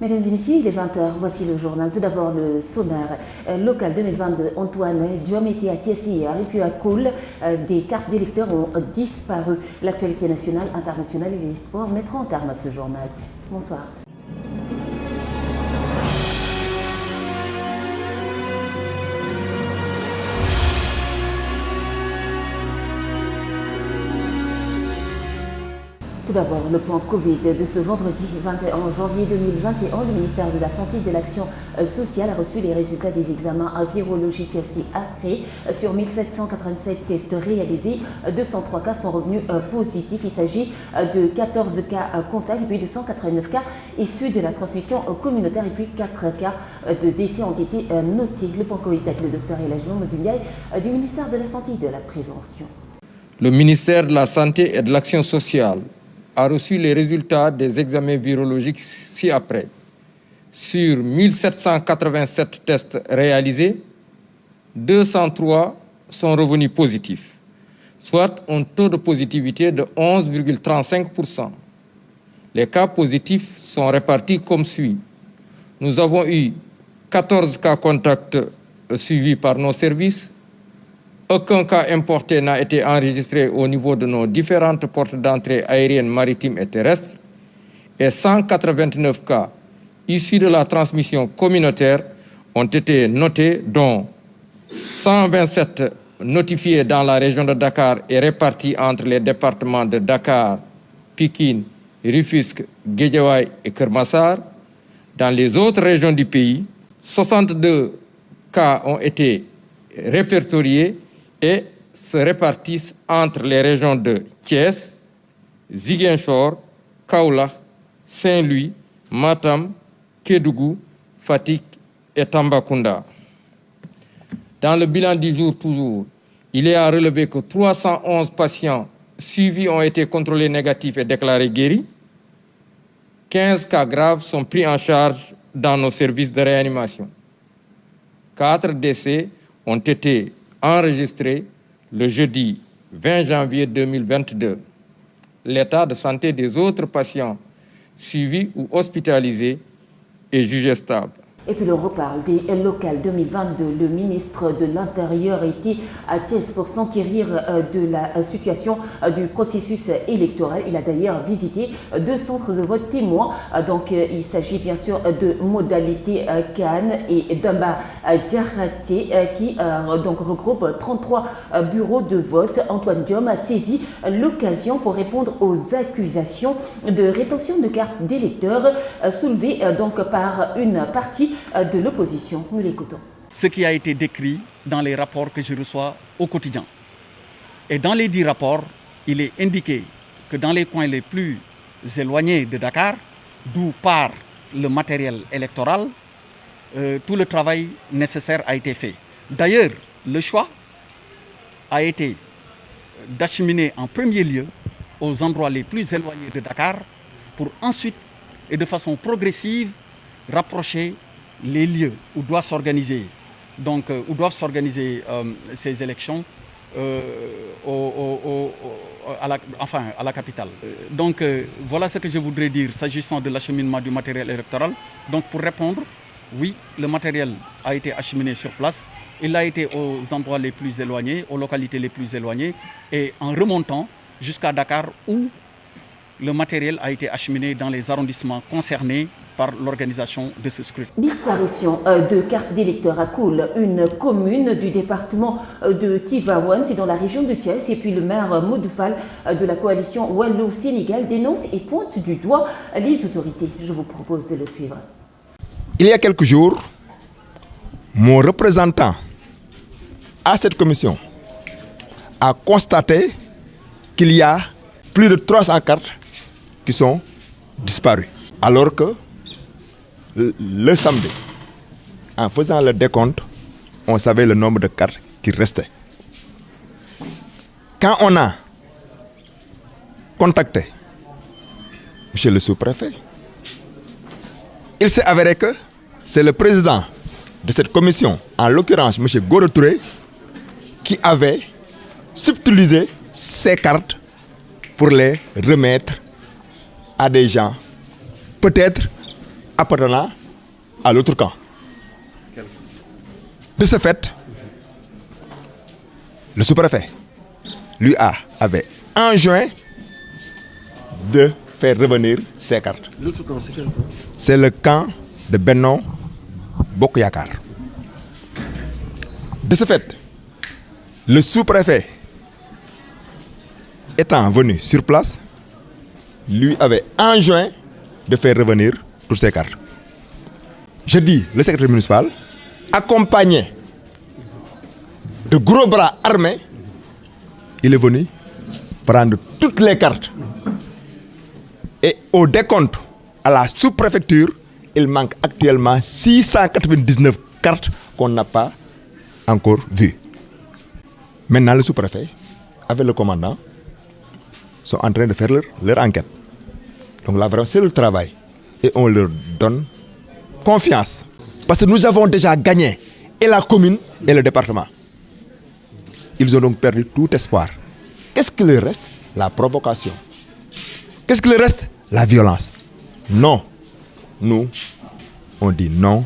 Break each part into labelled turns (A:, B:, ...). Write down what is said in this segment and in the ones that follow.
A: Mesdames et messieurs, il est 20h, voici le journal. Tout d'abord, le Sonar local 2022. Antoine Diome était à Thiessi et puis à Koul. Des cartes d'électeurs ont disparu. L'actualité nationale, internationale et les sports mettront en terme à ce journal. Bonsoir. Tout d'abord, le point Covid de ce vendredi 21 janvier 2021. Le ministère de la Santé et de l'Action sociale a reçu les résultats des examens virologiques ci-après. Sur 1787 tests réalisés, 203 cas sont revenus positifs. Il s'agit de 14 cas contacts, puis de 189 cas issus de la transmission communautaire et puis 4 cas de décès ont été notés. Le point Covid avec le docteur Elajou Moduliaï du ministère de la Santé et de la Prévention.
B: Le ministère de la Santé et de l'Action sociale a reçu les résultats des examens virologiques ci-après. Sur 1787 tests réalisés, 203 sont revenus positifs, soit un taux de positivité de 11,35%. Les cas positifs sont répartis comme suit. Nous avons eu 14 cas contacts suivis par nos services. Aucun cas importé n'a été enregistré au niveau de nos différentes portes d'entrée aériennes, maritimes et terrestres. Et 189 cas issus de la transmission communautaire ont été notés, dont 127 notifiés dans la région de Dakar et répartis entre les départements de Dakar, Pikine, Rufisque, Guédiawaye et Keur Massar. Dans les autres régions du pays, 62 cas ont été répertoriés et se répartissent entre les régions de Thiès, Ziguinchor, Kaolack, Saint-Louis, Matam, Kédougou, Fatick et Tambacounda. Dans le bilan du jour toujours, il est à relever que 311 patients suivis ont été contrôlés négatifs et déclarés guéris. 15 cas graves sont pris en charge dans nos services de réanimation. 4 décès ont été enregistré le jeudi 20 janvier 2022. L'état de santé des autres patients suivis ou hospitalisés est jugé stable.
A: Et puis l'on reparle des locales 2022. Le ministre de l'Intérieur était à Thiès pour s'enquérir de la situation du processus électoral. Il a d'ailleurs visité 2 centres de vote témoins. Donc il s'agit bien sûr de modalités Cannes et Damba Diaraté qui donc regroupe 33 bureaux de vote. Antoine Diome a saisi l'occasion pour répondre aux accusations de rétention de cartes d'électeurs soulevées donc par une partie de l'opposition. Nous l'écoutons.
C: Ce qui a été décrit dans les rapports que je reçois au quotidien. Et dans les 10 rapports, il est indiqué que dans les coins les plus éloignés de Dakar, d'où part le matériel électoral, tout le travail nécessaire a été fait. D'ailleurs, le choix a été d'acheminer en premier lieu aux endroits les plus éloignés de Dakar pour ensuite et de façon progressive rapprocher les lieux où doivent s'organiser ces élections à la capitale. Donc voilà ce que je voudrais dire s'agissant de l'acheminement du matériel électoral. Donc pour répondre, oui, le matériel a été acheminé sur place. Il a été aux endroits les plus éloignés, aux localités les plus éloignées et en remontant jusqu'à Dakar où le matériel a été acheminé dans les arrondissements concernés par l'organisation de ce scrutin.
A: Disparition de cartes d'électeurs à Koul, une commune du département de Tivaouane, c'est dans la région de Thiès. Et puis le maire Modou Fall de la coalition Wallo-Sénégal dénonce et pointe du doigt les autorités. Je vous propose de le suivre.
D: Il y a quelques jours, mon représentant à cette commission a constaté qu'il y a plus de 300 cartes qui sont disparues. Alors que le samedi, en faisant le décompte, on savait le nombre de cartes qui restaient. Quand on a contacté M. le sous-préfet, il s'est avéré que c'est le président de cette commission, en l'occurrence M. Goro Touré, qui avait subtilisé ces cartes pour les remettre à des gens, peut-être appartenant à l'autre camp. De ce fait, le sous-préfet, lui, avait enjoint de faire revenir ces cartes.
E: L'autre camp, c'est quel camp?
D: C'est le camp de Benno Bokk Yakaar. De ce fait, le sous-préfet étant venu sur place, lui avait enjoint de faire revenir toutes ces cartes. Je dis, le secrétaire municipal, accompagné de gros bras armés, il est venu prendre toutes les cartes. Et au décompte, à la sous-préfecture, il manque actuellement 699 cartes qu'on n'a pas encore vues. Maintenant, le sous-préfet, avec le commandant, sont en train de faire leur enquête. Donc là, vraiment, c'est le travail. Et on leur donne confiance. Parce que nous avons déjà gagné et la commune et le département. Ils ont donc perdu tout espoir. Qu'est-ce qui leur reste? La provocation. Qu'est-ce qui leur reste? La violence. Non. Nous, on dit non.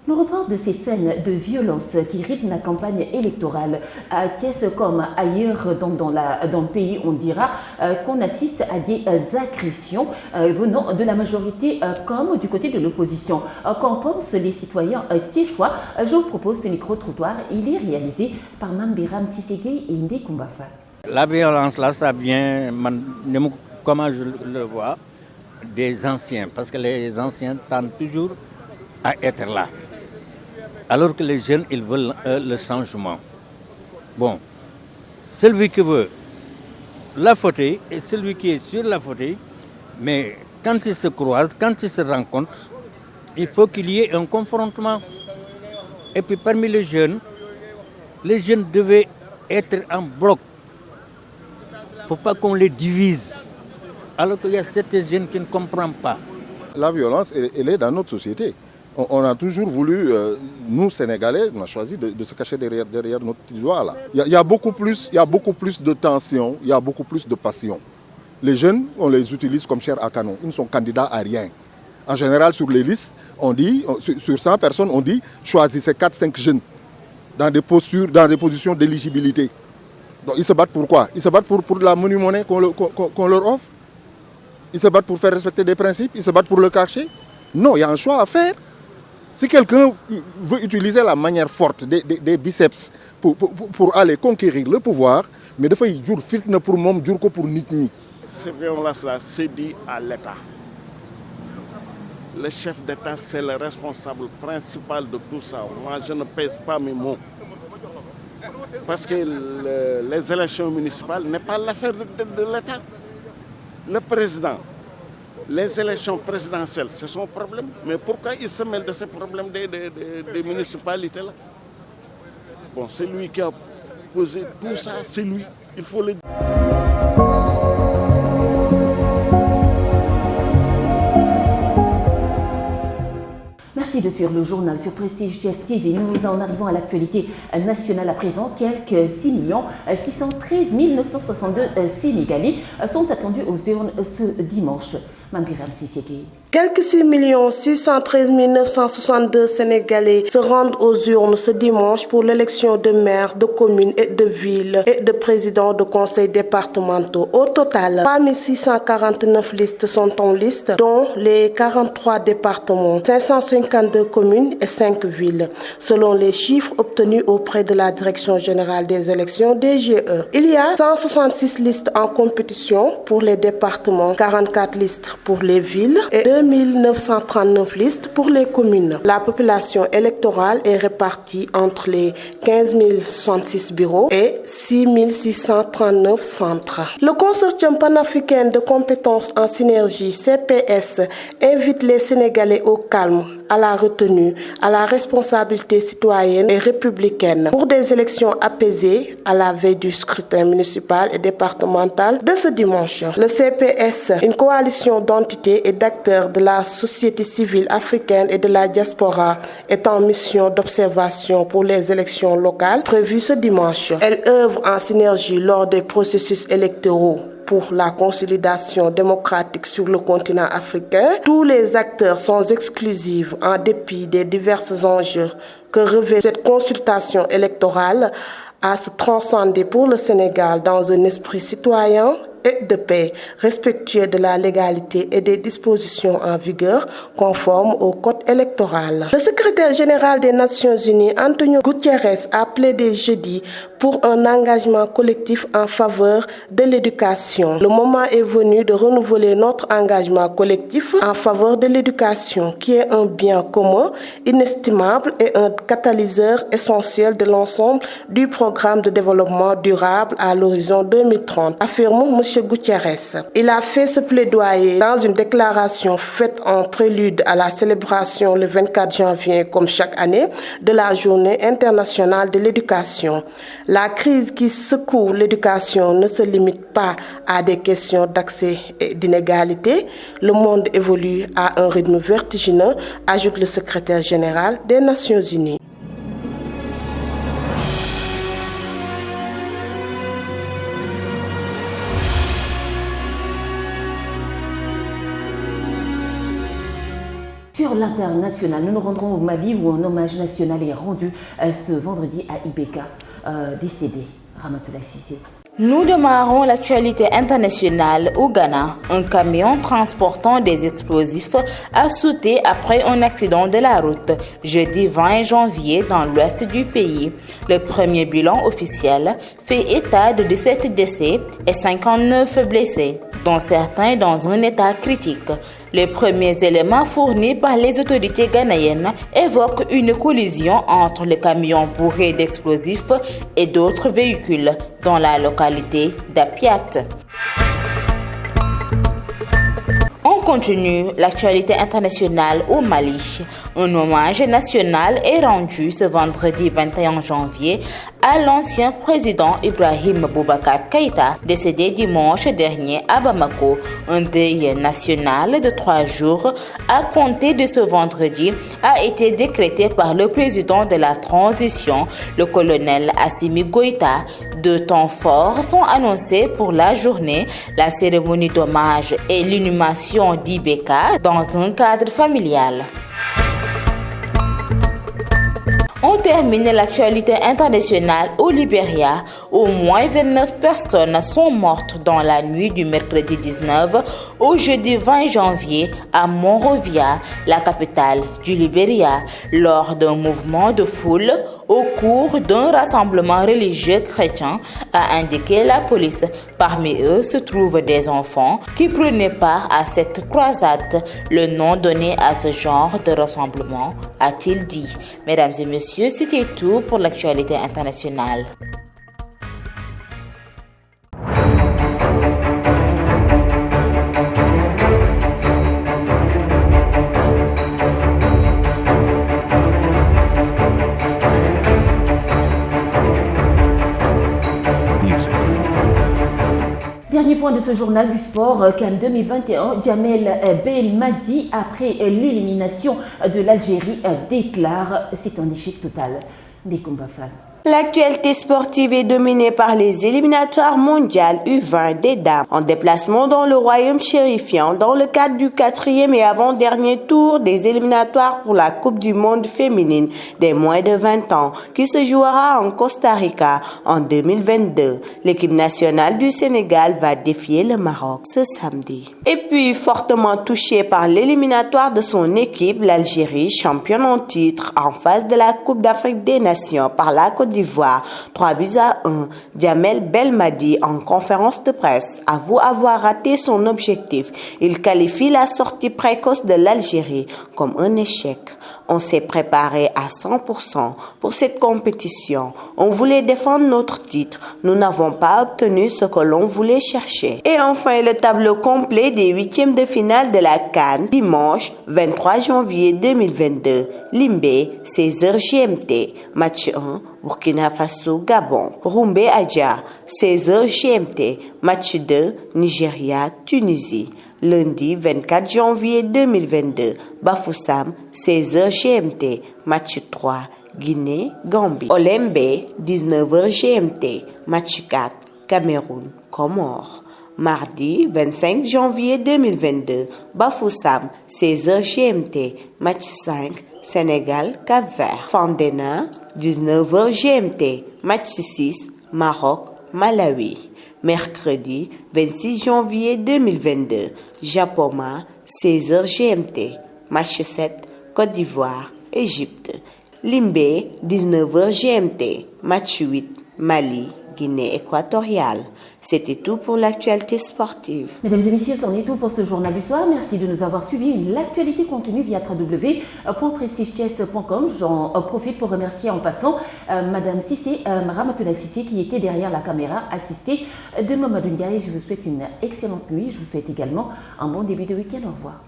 A: Le report de ces scènes de violence qui rythment la campagne électorale à Thiès comme ailleurs dans le pays, on dira qu'on assiste à des agressions venant de la majorité comme du côté de l'opposition. Qu'en pensent les citoyens thiessois? Je vous propose ce micro-trottoir. Il est réalisé par Mambiram Sissegei et Inde Kumbafa.
F: La violence, là, ça vient, comment je le vois, des anciens. Parce que les anciens tendent toujours à être là. Alors que les jeunes, ils veulent le changement. Bon, celui qui veut la fauteuil et celui qui est sur la fauteuil, mais quand ils se croisent, quand ils se rencontrent, il faut qu'il y ait un confrontement. Et puis parmi les jeunes devaient être en bloc. Il ne faut pas qu'on les divise. Alors qu'il y a certains jeunes qui ne comprennent pas.
G: La violence, elle est dans notre société. On a toujours voulu, nous Sénégalais, on a choisi de se cacher derrière notre petit doigt là. Il y a beaucoup plus de tension, il y a beaucoup plus de passion. Les jeunes, on les utilise comme chair à canon. Ils ne sont candidats à rien. En général, sur les listes, on dit, sur 100 personnes, on dit choisissez 4-5 jeunes dans des positions d'éligibilité. Donc ils se battent pour quoi? Ils se battent pour la monnaie qu'on leur offre? Ils se battent pour faire respecter des principes? Ils se battent pour le cacher? Non, il y a un choix à faire. Si quelqu'un veut utiliser la manière forte des biceps pour aller conquérir le pouvoir, mais il faut que fitna pour mom, dur pour nitni.
H: Ces violences-là, c'est dit à l'État. Le chef d'État, c'est le responsable principal de tout ça. Moi, je ne pèse pas mes mots. Parce que les élections municipales n'est pas l'affaire de l'État. Le président, les élections présidentielles, c'est son problème. Mais pourquoi il se mêle de ces problèmes des municipalités là? Bon, c'est lui qui a posé tout ça, c'est lui. Il faut le dire.
A: Merci de suivre le journal sur Prestige Thiès TV. Nous en arrivons à l'actualité nationale à présent. Quelques 6 613 962 Sénégalais sont attendus aux urnes ce dimanche. Mambiram Sissegei.
I: Quelques 6 613 962 Sénégalais se rendent aux urnes ce dimanche pour l'élection de maires, de communes et de villes et de présidents de conseils départementaux. Au total, 3 649 listes sont en liste, dont les 43 départements, 552 communes et 5 villes, selon les chiffres obtenus auprès de la Direction générale des élections DGE. Il y a 166 listes en compétition pour les départements, 44 listes pour les villes et 2939 listes pour les communes. La population électorale est répartie entre les 15 066 bureaux et 6 639 centres. Le consortium panafricain de compétences en synergie, CPS, invite les Sénégalais au calme, à la retenue, à la responsabilité citoyenne et républicaine pour des élections apaisées à la veille du scrutin municipal et départemental de ce dimanche. Le CPS, une coalition d'entités et d'acteurs de la société civile africaine et de la diaspora, est en mission d'observation pour les élections locales prévues ce dimanche. Elle œuvre en synergie lors des processus électoraux pour la consolidation démocratique sur le continent africain. Tous les acteurs sans exclusive, en dépit des divers enjeux que revêt cette consultation électorale, à se transcender pour le Sénégal dans un esprit citoyen et de paix, respectueux de la légalité et des dispositions en vigueur conformes au code électoral. Le secrétaire général des Nations Unies, Antonio Guterres, a plaidé jeudi pour un engagement collectif en faveur de l'éducation. Le moment est venu de renouveler notre engagement collectif en faveur de l'éducation, qui est un bien commun, inestimable et un catalyseur essentiel de l'ensemble du programme de développement durable à l'horizon 2030, affirme M. Guterres. Il a fait ce plaidoyer dans une déclaration faite en prélude à la célébration le 24 janvier, comme chaque année, de la Journée internationale de l'éducation. La crise qui secoue l'éducation ne se limite pas à des questions d'accès et d'inégalité. Le monde évolue à un rythme vertigineux, ajoute le secrétaire général des Nations Unies.
A: Sur l'international, nous nous rendrons au Mali où un hommage national est rendu ce vendredi à Ibeka, décédé. Ramatoulaye Cissé.
E: Nous démarrons l'actualité internationale au Ghana. Un camion transportant des explosifs a sauté après un accident de la route jeudi 20 janvier dans l'ouest du pays. Le premier bilan officiel fait état de 17 décès et 59 blessés, dont certains dans un état critique. Les premiers éléments fournis par les autorités ghanéennes évoquent une collision entre le camion bourré d'explosifs et d'autres véhicules dans la localité d'Apiat. On continue l'actualité internationale au Mali. Un hommage national est rendu ce vendredi 21 janvier à l'ancien président Ibrahim Boubacar Keïta, décédé dimanche dernier à Bamako. Un deuil national de 3 jours à compter de ce vendredi a été décrété par le président de la transition, le colonel Assimi Goïta. 2 temps forts sont annoncés pour la journée, la cérémonie d'hommage et l'inhumation d'Ibeka dans un cadre familial. On termine l'actualité internationale au Libéria. Au moins 29 personnes sont mortes dans la nuit du mercredi 19 au jeudi 20 janvier à Monrovia, la capitale du Libéria, lors d'un mouvement de foule au cours d'un rassemblement religieux chrétien, a indiqué la police. Parmi eux se trouvent des enfants qui prenaient part à cette croisade, le nom donné à ce genre de rassemblement, a-t-il dit. Mesdames et messieurs, c'était tout pour l'actualité internationale.
A: Dernier point de ce journal du sport, CAN 2021, Djamel Belmadi, après l'élimination de l'Algérie, déclare « c'est un échec total » des combats femmes.
J: L'actualité sportive est dominée par les éliminatoires mondiales U20 des dames en déplacement dans le royaume chérifiant dans le cadre du 4e et avant-dernier tour des éliminatoires pour la Coupe du monde féminine des moins de 20 ans qui se jouera en Costa Rica en 2022. L'équipe nationale du Sénégal va défier le Maroc ce samedi. Et puis, fortement touchée par l'éliminatoire de son équipe, l'Algérie, championne en titre en face de la Coupe d'Afrique des Nations par la Côte d'Ivoire, 3-1. Djamel Belmadi, en conférence de presse, avoue avoir raté son objectif. Il qualifie la sortie précoce de l'Algérie comme un échec. On s'est préparé à 100% pour cette compétition. On voulait défendre notre titre. Nous n'avons pas obtenu ce que l'on voulait chercher. Et enfin, le tableau complet des 8e de finale de la CAN, dimanche 23 janvier 2022. Limbé, 16h GMT. Match 1, Burkina Faso, Gabon. Roumbé Adja, 16h GMT. Match 2, Nigeria, Tunisie. Lundi 24 janvier 2022, Bafoussam, 16h GMT. Match 3, Guinée, Gambie. Olembe, 19h GMT. Match 4, Cameroun, Comores. Mardi 25 janvier 2022, Bafoussam, 16h GMT, match 5, Sénégal, Cap-Vert. Fandena, 19h GMT, match 6, Maroc, Malawi. Mercredi 26 janvier 2022, Japoma, 16h GMT, match 7, Côte d'Ivoire, Égypte. Limbé, 19h GMT, match 8, Mali, Guinée équatoriale. C'était tout pour l'actualité sportive.
A: Mesdames et messieurs, c'en est tout pour ce journal du soir. Merci de nous avoir suivis. L'actualité continue via www.prestigetchess.com. J'en profite pour remercier en passant Madame Sissé, Ramatoula Sissé, qui était derrière la caméra, assistée de Mamadou Ndiaye. Je vous souhaite une excellente nuit. Je vous souhaite également un bon début de week-end. Au revoir.